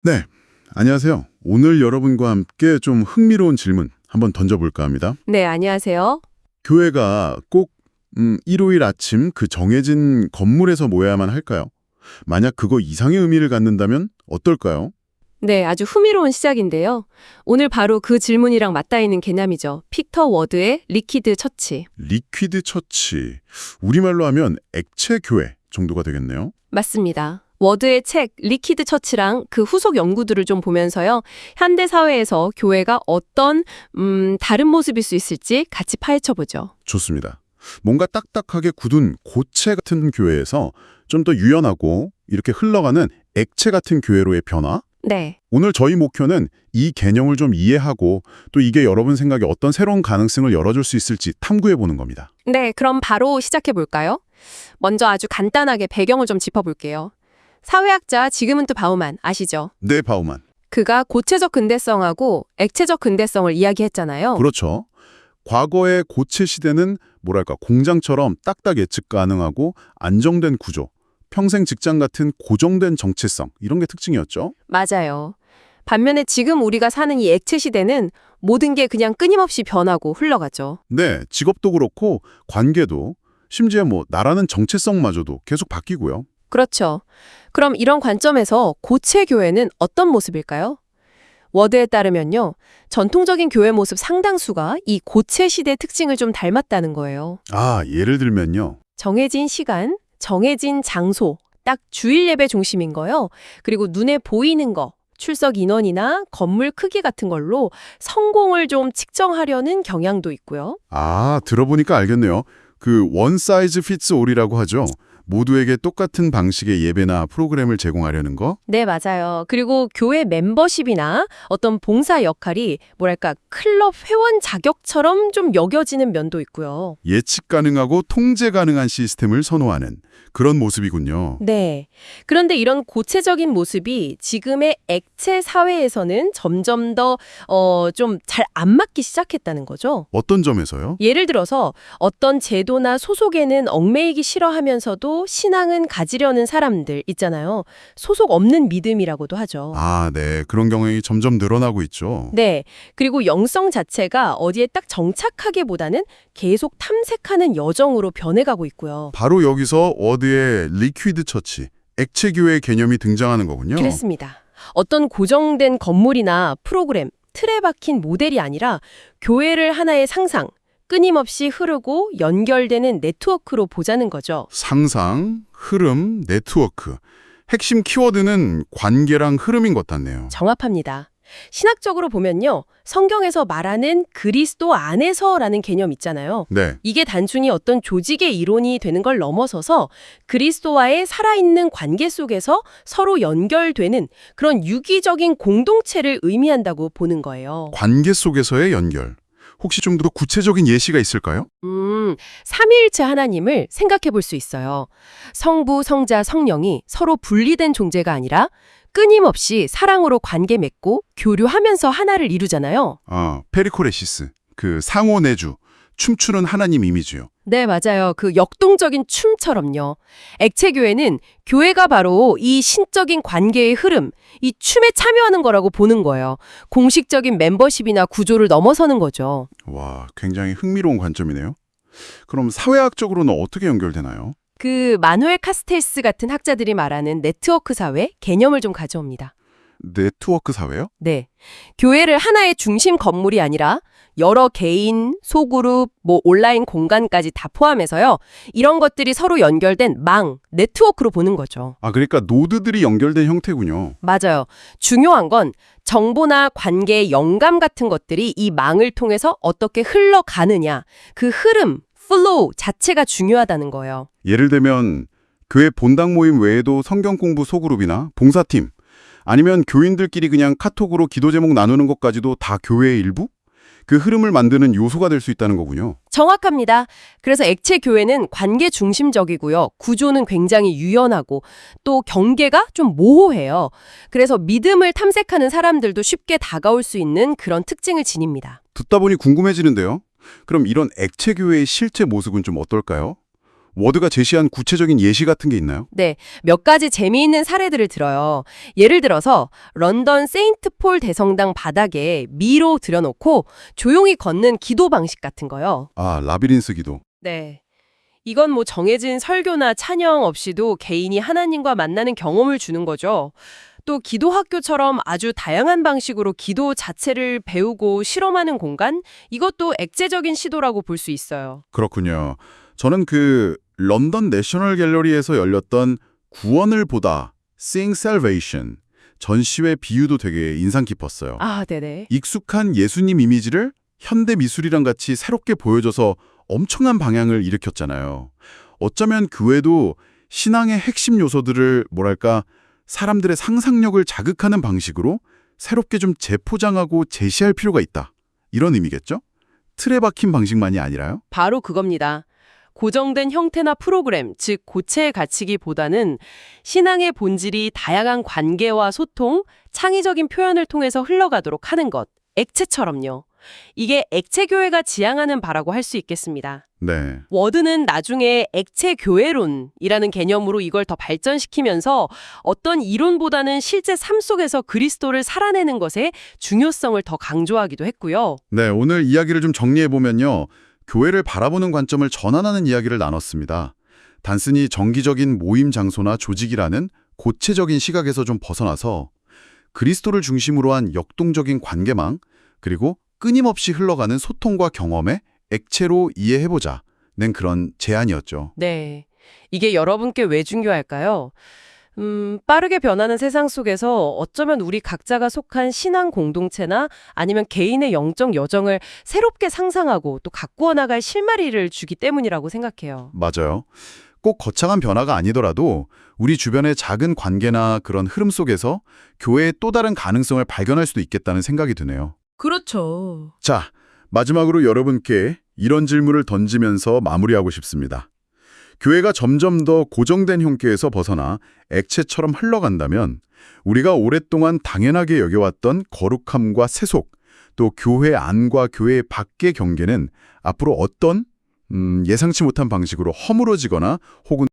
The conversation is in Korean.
네, 안녕하세요. 오늘 여러분과 함께 좀 흥미로운 질문 한번 던져볼까 합니다. 네, 안녕하세요. 교회가 꼭 일요일 아침 그 정해진 건물에서 모여야만 할까요? 만약 그거 이상의 의미를 갖는다면 어떨까요? 네, 아주 흥미로운 시작인데요. 오늘 바로 그 질문이랑 맞닿아 있는 개념이죠. 픽터 워드의 리퀴드 처치. 리퀴드 처치, 우리말로 하면 액체 교회 정도가 되겠네요. 맞습니다. 워드의 책 리퀴드 처치랑 그 후속 연구들을 좀 보면서요. 현대 사회에서 교회가 어떤 다른 모습일 수 있을지 같이 파헤쳐 보죠. 좋습니다. 뭔가 딱딱하게 굳은 고체 같은 교회에서 좀 더 유연하고 이렇게 흘러가는 액체 같은 교회로의 변화? 네. 오늘 저희 목표는 이 개념을 좀 이해하고 또 이게 여러분 생각에 어떤 새로운 가능성을 열어줄 수 있을지 탐구해 보는 겁니다. 네, 그럼 바로 시작해 볼까요? 먼저 아주 간단하게 배경을 좀 짚어 볼게요. 사회학자 지그문트 바우만 아시죠? 네, 바우만. 그가 고체적 근대성하고 액체적 근대성을 이야기했잖아요. 그렇죠. 과거의 고체 시대는 뭐랄까 공장처럼 딱딱 예측 가능하고 안정된 구조, 평생 직장 같은 고정된 정체성 이런 게 특징이었죠. 맞아요. 반면에 지금 우리가 사는 이 액체 시대는 모든 게 그냥 끊임없이 변하고 흘러가죠. 네, 직업도 그렇고 관계도 심지어 뭐 나라는 정체성마저도 계속 바뀌고요. 그렇죠. 그럼 이런 관점에서 고체 교회는 어떤 모습일까요? 워드에 따르면요. 전통적인 교회 모습 상당수가 이 고체 시대 특징을 좀 닮았다는 거예요. 아, 예를 들면요. 정해진 시간, 정해진 장소, 딱 주일 예배 중심인 거요. 그리고 눈에 보이는 거, 출석 인원이나 건물 크기 같은 걸로 성공을 좀 측정하려는 경향도 있고요. 아, 들어보니까 알겠네요. 그 원 사이즈 피츠 올이라고 하죠. 모두에게 똑같은 방식의 예배나 프로그램을 제공하려는 거? 네, 맞아요. 그리고 교회 멤버십이나 어떤 봉사 역할이 뭐랄까 클럽 회원 자격처럼 좀 여겨지는 면도 있고요. 예측 가능하고 통제 가능한 시스템을 선호하는 그런 모습이군요. 네. 그런데 이런 고체적인 모습이 지금의 액체 사회에서는 점점 더 좀 잘 안 맞기 시작했다는 거죠. 어떤 점에서요? 예를 들어서 어떤 제도나 소속에는 얽매이기 싫어하면서도 신앙은 가지려는 사람들 있잖아요. 소속 없는 믿음이라고도 하죠. 아, 네. 그런 경향이 점점 늘어나고 있죠. 네. 그리고 영성 자체가 어디에 딱 정착하기보다는 계속 탐색하는 여정으로 변해가고 있고요. 바로 여기서 워드의 리퀴드 처치, 액체 교회 개념이 등장하는 거군요. 그렇습니다. 어떤 고정된 건물이나 프로그램, 틀에 박힌 모델이 아니라 교회를 하나의 상상, 끊임없이 흐르고 연결되는 네트워크로 보자는 거죠. 상상, 흐름, 네트워크. 핵심 키워드는 관계랑 흐름인 것 같네요. 정합합니다. 신학적으로 보면요. 성경에서 말하는 그리스도 안에서라는 개념 있잖아요. 네. 이게 단순히 어떤 조직의 이론이 되는 걸 넘어서서 그리스도와의 살아있는 관계 속에서 서로 연결되는 그런 유기적인 공동체를 의미한다고 보는 거예요. 관계 속에서의 연결. 혹시 좀 더 구체적인 예시가 있을까요? 삼위일체 하나님을 생각해 볼 수 있어요. 성부, 성자, 성령이 서로 분리된 존재가 아니라 끊임없이 사랑으로 관계 맺고 교류하면서 하나를 이루잖아요. 아, 페리코레시스. 그 상호 내주, 춤추는 하나님 이미지요. 네, 맞아요. 그 역동적인 춤처럼요. 액체교회는 교회가 바로 이 신적인 관계의 흐름, 이 춤에 참여하는 거라고 보는 거예요. 공식적인 멤버십이나 구조를 넘어서는 거죠. 와, 굉장히 흥미로운 관점이네요. 그럼 사회학적으로는 어떻게 연결되나요? 그 마누엘 카스텔스 같은 학자들이 말하는 네트워크 사회 개념을 좀 가져옵니다. 네트워크 사회요? 네. 교회를 하나의 중심 건물이 아니라 여러 개인, 소그룹, 온라인 공간까지 다 포함해서요. 이런 것들이 서로 연결된 망, 네트워크로 보는 거죠. 아, 그러니까 노드들이 연결된 형태군요. 맞아요. 중요한 건 정보나 관계, 영감 같은 것들이 이 망을 통해서 어떻게 흘러가느냐. 그 흐름, 플로우 자체가 중요하다는 거예요. 예를 들면 교회 본당 모임 외에도 성경 공부 소그룹이나 봉사팀 아니면 교인들끼리 그냥 카톡으로 기도 제목 나누는 것까지도 다 교회의 일부? 그 흐름을 만드는 요소가 될 수 있다는 거군요. 정확합니다. 그래서 액체 교회는 관계 중심적이고요. 구조는 굉장히 유연하고 또 경계가 좀 모호해요. 그래서 믿음을 탐색하는 사람들도 쉽게 다가올 수 있는 그런 특징을 지닙니다. 듣다 보니 궁금해지는데요. 그럼 이런 액체 교회의 실제 모습은 좀 어떨까요? 워드가 제시한 구체적인 예시 같은 게 있나요? 네, 몇 가지 재미있는 사례들을 들어요. 예를 들어서 런던 세인트폴 대성당 바닥에 미로 들여놓고 조용히 걷는 기도 방식 같은 거요. 아, 라비린스 기도. 네. 이건 뭐 정해진 설교나 찬양 없이도 개인이 하나님과 만나는 경험을 주는 거죠. 또 기도 학교처럼 아주 다양한 방식으로 기도 자체를 배우고 실험하는 공간? 이것도 액체적인 시도라고 볼 수 있어요. 그렇군요. 저는 그 런던 내셔널 갤러리에서 열렸던 구원을 보다 Seeing Salvation 전시회 비유도 되게 인상 깊었어요. 아, 네네. 익숙한 예수님 이미지를 현대 미술이랑 같이 새롭게 보여줘서 엄청난 방향을 일으켰잖아요. 어쩌면 교회도 신앙의 핵심 요소들을 뭐랄까 사람들의 상상력을 자극하는 방식으로 새롭게 좀 재포장하고 제시할 필요가 있다. 이런 의미겠죠? 틀에 박힌 방식만이 아니라요? 바로 그겁니다. 고정된 형태나 프로그램, 즉 고체에 갇히기보다는 신앙의 본질이 다양한 관계와 소통, 창의적인 표현을 통해서 흘러가도록 하는 것, 액체처럼요. 이게 액체교회가 지향하는 바라고 할 수 있겠습니다. 네. 워드는 나중에 액체교회론이라는 개념으로 이걸 더 발전시키면서 어떤 이론보다는 실제 삶 속에서 그리스도를 살아내는 것의 중요성을 더 강조하기도 했고요. 네, 오늘 이야기를 좀 정리해보면요. 교회를 바라보는 관점을 전환하는 이야기를 나눴습니다. 단순히 정기적인 모임 장소나 조직이라는 고체적인 시각에서 좀 벗어나서 그리스도를 중심으로 한 역동적인 관계망, 그리고 끊임없이 흘러가는 소통과 경험의 액체로 이해해보자는 그런 제안이었죠. 네. 이게 여러분께 왜 중요할까요? 빠르게 변하는 세상 속에서 어쩌면 우리 각자가 속한 신앙 공동체나 아니면 개인의 영적 여정을 새롭게 상상하고 또 가꾸어 나갈 실마리를 주기 때문이라고 생각해요. 맞아요. 꼭 거창한 변화가 아니더라도 우리 주변의 작은 관계나 그런 흐름 속에서 교회의 또 다른 가능성을 발견할 수도 있겠다는 생각이 드네요. 그렇죠. 자, 마지막으로 여러분께 이런 질문을 던지면서 마무리하고 싶습니다. 교회가 점점 더 고정된 형태에서 벗어나 액체처럼 흘러간다면 우리가 오랫동안 당연하게 여겨왔던 거룩함과 세속, 또 교회 안과 교회 밖의 경계는 앞으로 어떤 예상치 못한 방식으로 허물어지거나 혹은